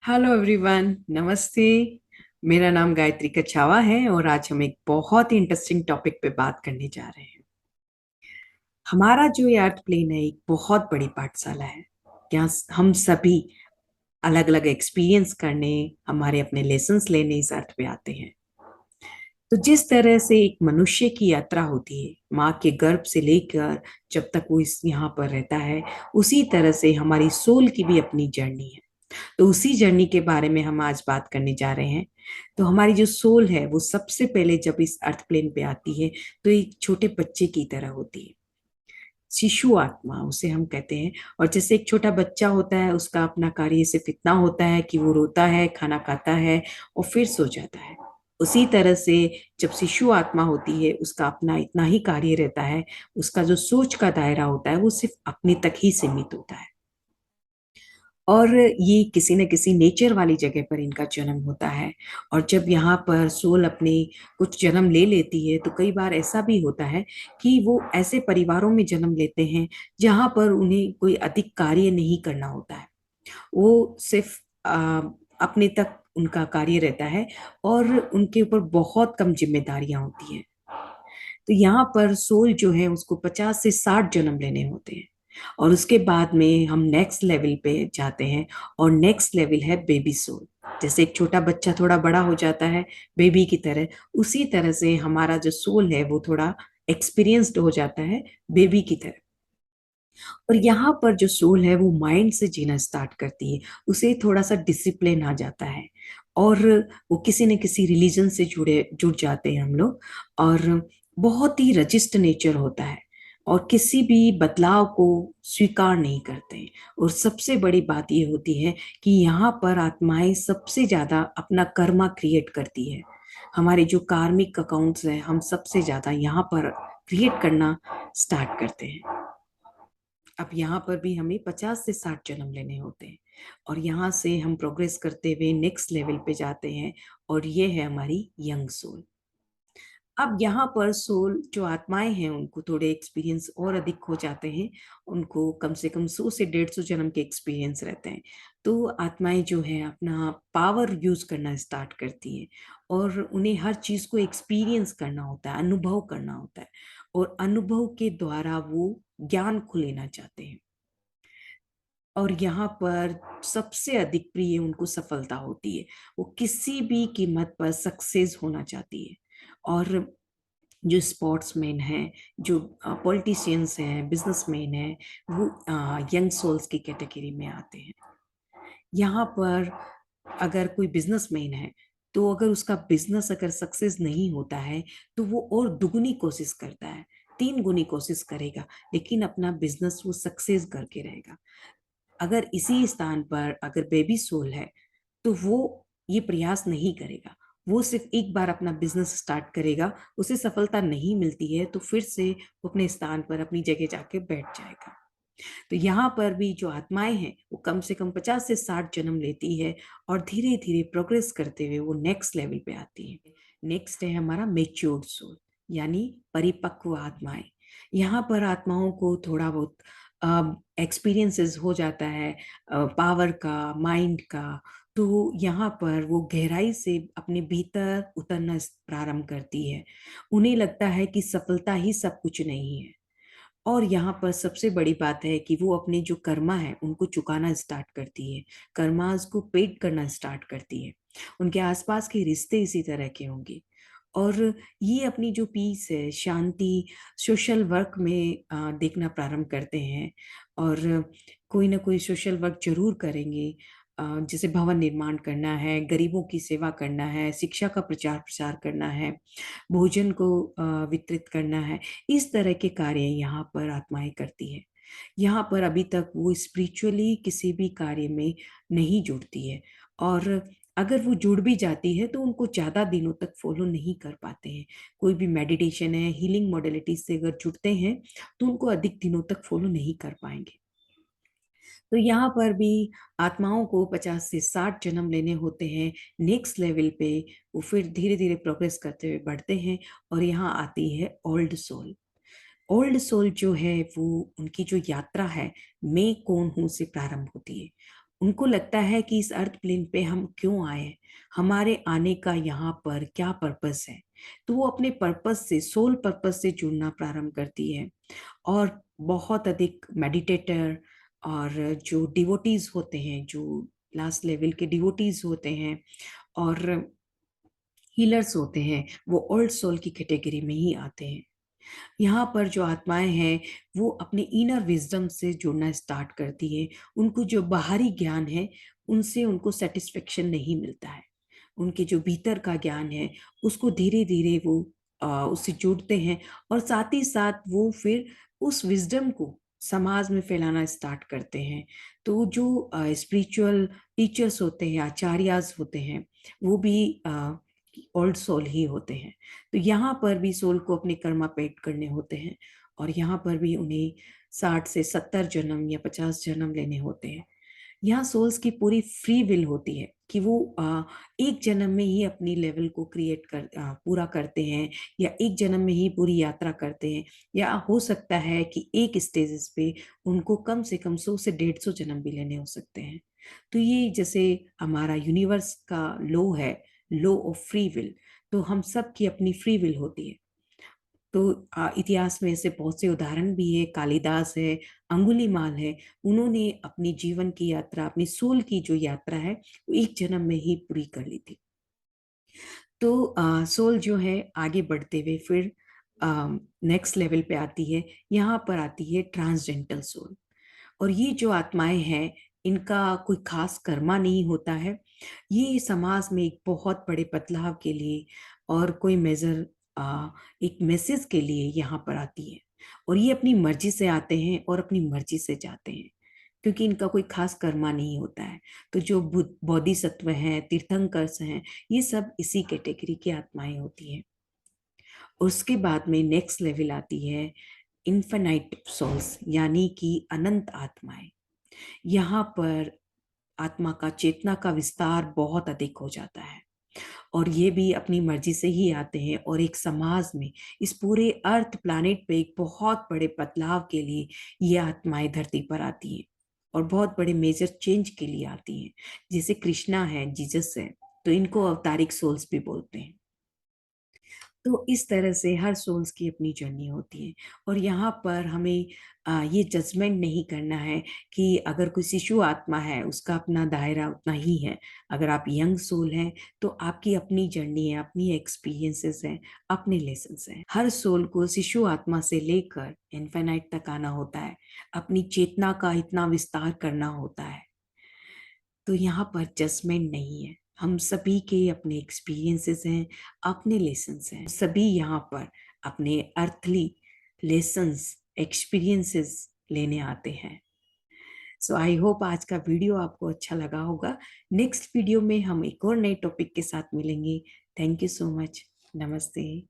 Hello everyone, नमस्ते। मेरा नाम गायत्री कछावा है और आज हम एक बहुत ही इंटरेस्टिंग टॉपिक पे बात करने जा रहे हैं। हमारा जो ये अर्थ प्लेन है एक बहुत बड़ी पाठशाला है। यहाँ हम सभी अलग अलग एक्सपीरियंस करने, हमारे अपने लेसन्स लेने इस अर्थ पे आते हैं। तो जिस तरह से एक मनुष्य की यात्रा होती है माँ के गर्भ से लेकर जब तक वो इस यहाँ पर रहता है, उसी तरह से हमारी सोल की भी अपनी जर्नी है। तो उसी जर्नी के बारे में हम आज बात करने जा रहे हैं। तो हमारी जो सोल है वो सबसे पहले जब इस अर्थ प्लेन पे आती है तो एक छोटे बच्चे की तरह होती है। शिशु आत्मा उसे हम कहते हैं। और जैसे एक छोटा बच्चा होता है, उसका अपना कार्य सिर्फ इतना होता है कि वो रोता है, खाना खाता है और फिर सो जाता है। उसी तरह से जब शिशु आत्मा होती है, उसका अपना इतना ही कार्य रहता है। उसका जो सोच का दायरा होता है वो सिर्फ अपने तक ही सीमित होता है। और ये किसी न किसी नेचर वाली जगह पर इनका जन्म होता है। और जब यहाँ पर सोल अपने कुछ जन्म ले लेती है तो कई बार ऐसा भी होता है कि वो ऐसे परिवारों में जन्म लेते हैं जहाँ पर उन्हें कोई अधिक कार्य नहीं करना होता है। वो सिर्फ अपने तक उनका कार्य रहता है और उनके ऊपर बहुत कम जिम्मेदारियां होती हैं। तो यहाँ पर सोल जो है उसको 50 से 60 जन्म लेने होते हैं। और उसके बाद में हम नेक्स्ट लेवल पे जाते हैं। और नेक्स्ट लेवल है बेबी सोल। जैसे एक छोटा बच्चा थोड़ा बड़ा हो जाता है बेबी की तरह, उसी तरह से हमारा जो सोल है वो थोड़ा एक्सपीरियंस्ड हो जाता है बेबी की तरह। और यहाँ पर जो सोल है वो माइंड से जीना स्टार्ट करती है। उसे थोड़ा सा डिसिप्लिन आ जाता है। और वो किसी न किसी रिलीजन से जुड़ जाते हैं हम लोग। और बहुत ही रजिस्ट नेचर होता है और किसी भी बदलाव को स्वीकार नहीं करते हैं। और सबसे बड़ी बात ये होती है कि यहाँ पर आत्माएं सबसे ज्यादा अपना कर्मा क्रिएट करती है। हमारे जो कार्मिक अकाउंट्स हैं हम सबसे ज्यादा यहाँ पर क्रिएट करना स्टार्ट करते हैं। अब यहाँ पर भी हमें 50 से 60 जन्म लेने होते हैं। और यहाँ से हम प्रोग्रेस करते हुए नेक्स्ट लेवल पे जाते हैं। और ये है हमारी यंग सोल। अब यहाँ पर सोल जो आत्माएं हैं उनको थोड़े एक्सपीरियंस और अधिक हो जाते हैं। उनको कम से कम 100 से 150 जन्म के एक्सपीरियंस रहते हैं। तो आत्माएं जो है अपना पावर यूज करना स्टार्ट करती है। और उन्हें हर चीज को एक्सपीरियंस करना होता है, अनुभव करना होता है। और अनुभव के द्वारा वो ज्ञान को लेना चाहते हैं। और यहाँ पर सबसे अधिक प्रिय उनको सफलता होती है। वो किसी भी कीमत पर सक्सेस होना चाहती है। और जो स्पोर्ट्समैन हैं, जो पॉलिटिशियंस हैं, बिजनेसमैन हैं, वो यंग सोल्स की कैटेगरी में आते हैं। यहाँ पर अगर कोई बिजनेसमैन है तो अगर उसका बिजनेस अगर सक्सेस नहीं होता है तो वो और दुगनी कोशिश करता है, 3 गुनी कोशिश करेगा, लेकिन अपना बिजनेस वो सक्सेस करके रहेगा। अगर इसी स्थान पर अगर बेबी सोल है तो वो ये प्रयास नहीं करेगा। वो सिर्फ एक बार अपना बिजनेस स्टार्ट करेगा, उसे सफलता नहीं मिलती है तो फिर से वो अपने स्थान पर अपनी जगह जाके बैठ जाएगा। तो यहाँ पर भी जो आत्माएं हैं वो कम से कम 50 से 60 जन्म लेती है। और धीरे धीरे प्रोग्रेस करते हुए वो नेक्स्ट लेवल पे आती है। नेक्स्ट है हमारा मेच्योर्ड सोल, यानी परिपक्व आत्माएं। यहाँ पर आत्माओं को थोड़ा बहुत एक्सपीरियंसेस हो जाता है, पावर का, माइंड का। तो यहाँ पर वो गहराई से अपने भीतर उतरना प्रारंभ करती है। उन्हें लगता है कि सफलता ही सब कुछ नहीं है। और यहाँ पर सबसे बड़ी बात है कि वो अपने जो कर्मा है उनको चुकाना स्टार्ट करती है। कर्मास को पेड करना स्टार्ट करती है। उनके आसपास के रिश्ते इसी तरह के होंगे। और ये अपनी जो पीस है, शांति, सोशल वर्क में देखना प्रारंभ करते हैं। और कोई ना कोई सोशल वर्क जरूर करेंगे। जैसे भवन निर्माण करना है, गरीबों की सेवा करना है, शिक्षा का प्रचार प्रसार करना है, भोजन को वितरित करना है। इस तरह के कार्य यहाँ पर आत्माएं करती है। यहाँ पर अभी तक वो स्पिरिचुअली किसी भी कार्य में नहीं जुड़ती है। और अगर वो जुड़ भी जाती है तो उनको ज्यादा दिनों तक फॉलो नहीं कर पाते हैं। कोई भी मेडिटेशन है, हीलिंग मॉडलिटी से अगर जुड़ते हैं तो उनको अधिक दिनों तक फॉलो नहीं कर पाएंगे। तो यहाँ पर भी आत्माओं को 50 से 60 जन्म लेने होते हैं नेक्स्ट लेवल पे। वो फिर धीरे धीरे प्रोग्रेस करते हुए बढ़ते हैं। और यहाँ आती है ओल्ड सोल। ओल्ड सोल जो है वो उनकी जो यात्रा है मैं कौन हूं से प्रारंभ होती है। उनको लगता है कि इस अर्थ प्लेन पे हम क्यों आए हैं, हमारे आने का यहाँ पर क्या पर्पस है। तो वो अपने पर्पस से, सोल पर्पस से जुड़ना प्रारंभ करती है। और बहुत अधिक मेडिटेटर और जो डिवोटीज होते हैं, जो लास्ट लेवल के डिवोटीज होते हैं और हीलर्स होते हैं, वो ओल्ड सोल की कैटेगरी में ही आते हैं। यहाँ पर जो आत्माएं हैं वो अपने इनर विजडम से जुड़ना स्टार्ट करती है। उनको जो बाहरी ज्ञान है उनसे उनको सेटिस्फेक्शन नहीं मिलता है। उनके जो भीतर का ज्ञान है उसको धीरे धीरे वो उससे जुड़ते हैं, और साथ ही साथ वो फिर उस विजडम को समाज में फैलाना स्टार्ट करते हैं। तो जो स्पिरिचुअल टीचर्स होते हैं, आचार्यास होते हैं, वो भी ओल्ड सोल ही होते हैं। तो यहाँ पर भी सोल को अपने कर्मा पेड करने होते हैं, और यहाँ पर भी उन्हें 60 से 70 जन्म या 50 जन्म लेने होते हैं। यहाँ सोल्स की पूरी फ्री विल होती है कि वो एक जन्म में ही अपनी लेवल को पूरा करते हैं, या एक जन्म में ही पूरी यात्रा करते हैं, या हो सकता है कि एक स्टेजेस पे उनको कम से कम 100 से 150 जन्म भी लेने हो सकते हैं। तो ये जैसे हमारा यूनिवर्स का लॉ है, लॉ ऑफ फ्री विल। तो हम सब की अपनी फ्री विल होती है। तो इतिहास में ऐसे बहुत से उदाहरण भी है, कालिदास है, अंगुलीमाल है। उन्होंने अपनी जीवन की यात्रा, अपनी सोल की जो यात्रा है वो एक जन्म में ही पूरी कर ली थी। तो सोल जो है आगे बढ़ते हुए फिर नेक्स्ट लेवल पे आती है। यहाँ पर आती है ट्रांसजेंडर सोल। और ये जो आत्माएं हैं इनका कोई खास कर्मा नहीं होता है। ये समाज में एक बहुत बड़े बदलाव के लिए और कोई मेजर एक मैसेज के लिए यहाँ पर आती है। और ये अपनी मर्जी से आते हैं और अपनी मर्जी से जाते हैं, क्योंकि इनका कोई खास कर्मा नहीं होता है। तो जो बोधिसत्व हैं, तीर्थंकर्स हैं, ये सब इसी कैटेगरी की आत्माएं होती हैं। उसके बाद में नेक्स्ट लेवल आती है इन्फिनाइट सोल्स, यानी कि अनंत आत्माएं। यहाँ पर आत्मा का, चेतना का विस्तार बहुत अधिक हो जाता है, और ये भी अपनी मर्जी से ही आते हैं, और एक समाज में, इस पूरे अर्थ प्लैनेट पे एक बहुत बड़े बदलाव के लिए ये आत्माएं धरती पर आती हैं, और बहुत बड़े मेजर चेंज के लिए आती हैं। जैसे कृष्णा है, जीसस है, तो इनको अवतारिक सोल्स भी बोलते हैं। तो इस तरह से हर सोल्स की अपनी जर्नी होती है। और यहाँ पर हमें ये जजमेंट नहीं करना है कि अगर कोई शिशु आत्मा है उसका अपना दायरा उतना ही है, अगर आप यंग सोल हैं तो आपकी अपनी जर्नी है, अपनी एक्सपीरियंसेस हैं, अपने लेसन्स हैं। हर सोल को शिशु आत्मा से लेकर इनफाइनाइट तक आना होता है, अपनी चेतना का इतना विस्तार करना होता है। तो यहाँ पर जजमेंट नहीं है, हम सभी के अपने एक्सपीरियंसेस हैं, अपने लेसन्स हैं। सभी यहाँ पर अपने अर्थली लेसन्स, एक्सपीरियंसेस लेने आते हैं। सो आई होप आज का वीडियो आपको अच्छा लगा होगा। नेक्स्ट वीडियो में हम एक और नए टॉपिक के साथ मिलेंगे। Thank you so much. नमस्ते।